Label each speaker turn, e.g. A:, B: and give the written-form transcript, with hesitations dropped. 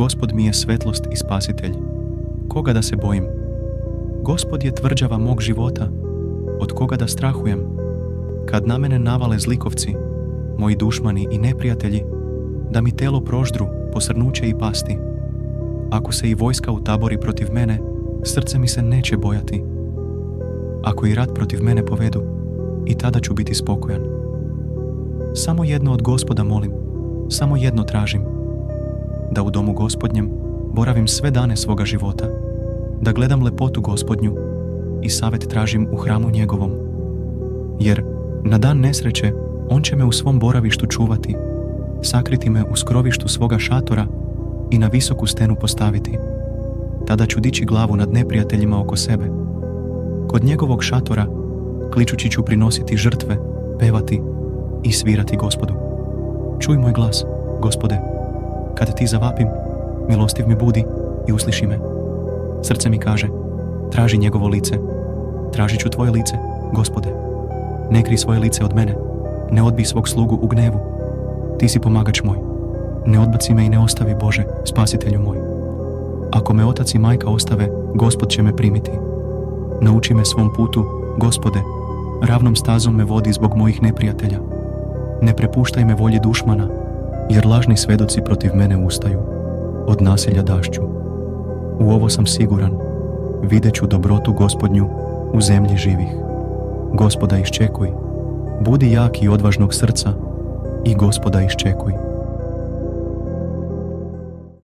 A: Gospod mi je svetlost i spasitelj. Koga da se bojim? Gospod je tvrđava mog života. Od koga da strahujem? Kad na mene navale zlikovci, moji dušmani i neprijatelji, da mi telo proždru, posrnuće i pasti. Ako se i vojska utabori protiv mene, srce mi se neće bojati. Ako i rat protiv mene povedu, i tada ću biti spokojan. Samo jedno od Gospoda molim, samo jedno tražim, da u domu Gospodnjem boravim sve dane svoga života, da gledam lepotu Gospodnju i savjet tražim u hramu njegovom. Jer na dan nesreće on će me u svom boravištu čuvati, sakriti me u skrovištu svoga šatora i na visoku stenu postaviti. Tada ću dići glavu nad neprijateljima oko sebe. Kod njegovog šatora kličući ću prinositi žrtve, pevati i svirati Gospodu. Čuj moj glas, Gospode, kad ti zavapim, milostiv mi budi i usliši me. Srce mi kaže, traži njegovo lice. Tražit ću tvoje lice, Gospode. Ne kri svoje lice od mene, ne odbij svog slugu u gnevu. Ti si pomagač moj. Ne odbaci me i ne ostavi, Bože, spasitelju moj. Ako me otac i majka ostave, Gospod će me primiti. Nauči me svom putu, Gospode, ravnom stazom me vodi zbog mojih neprijatelja. Ne prepuštaj me volji dušmana, jer lažni svedoci protiv mene ustaju. Od nasilja dašću. U ovo sam siguran, vidjet ću dobrotu Gospodnju u zemlji živih. Gospoda iščekuj, budi jak i odvažnog srca i Gospoda iščekuj.